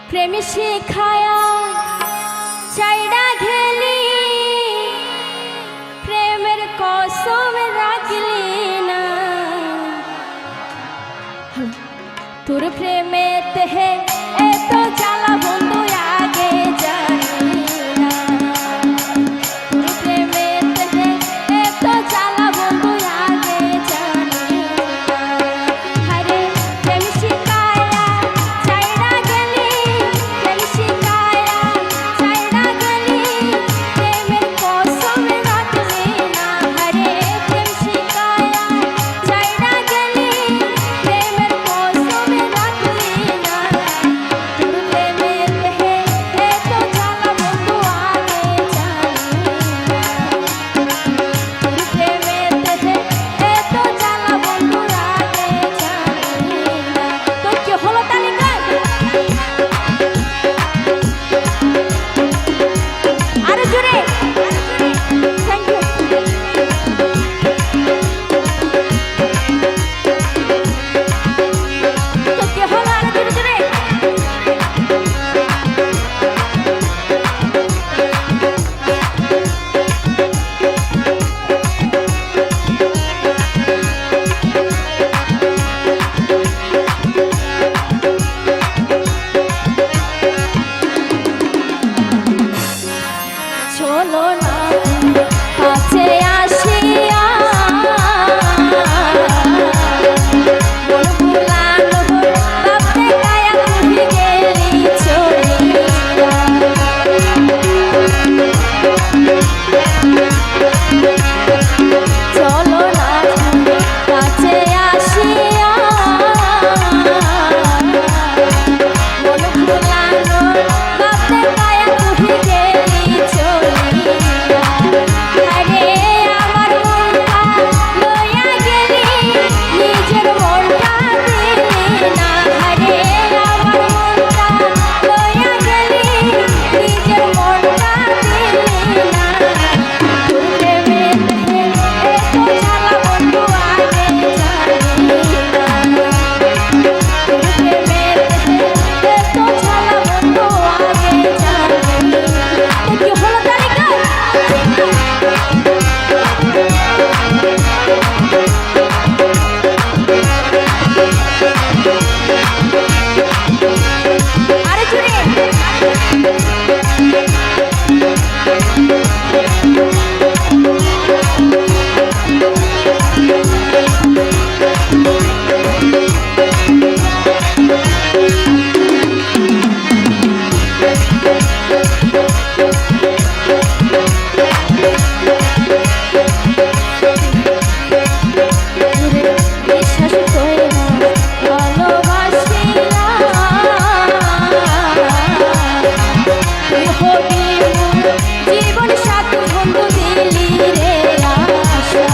প্রেম শিখায়া চাইরা ঘেলি প্রেমের কসম রাখলি না তোর প্রেমেতে হে এত জ্বালা বন্ধু আগে জানি না তোর প্রেমেতে হে এত জ্বালা বন্ধু আগে জানি না আরে প্রেম শিখায়া চাইরা গেলি প্রেম শিখায়া চাইরা গেলি প্রেমের কসম রাখলি না আরে প্রেম শিখায়া চাইরা গেলি প্রেমের কসম রাখলি না তোর প্রেমেতে হে এত জ্বালা বন্ধু আগে জানি না তোর প্রেমেতে হে এত জ্বালা বন্ধু আগে জানি না তোর কি হলো তালিকা আরে জোরে থ্যাংক ইউ তোর কি হলো আরে জোরে জোরে চলো না কাছে আসিয়া মন ভুলানো ভাবতে গায়া তুই গেলি চলিয়া চলো না কাছে আসিয়া মন ভুলানো ভাবতে গায়া তুই গেলি চলিয়া আরে আমার মনটা লইয়া গেলি নিজের মনটা দিলি না আরে আমার মনটা লইয়া গেলি নিজের মনটা দিলি না তোর প্রেমেতে এত জ্বালা বন্ধু আগে জানি না তোর প্রেমেতে এত জ্বালা বন্ধু আগে জানি না তোর কি হলো তালিকা আরে জোরে বিশ্বাস করে না ভালোবাসিলাম তুই হবি মোর জীবন সাথী বন্ধু দিলি রে আশা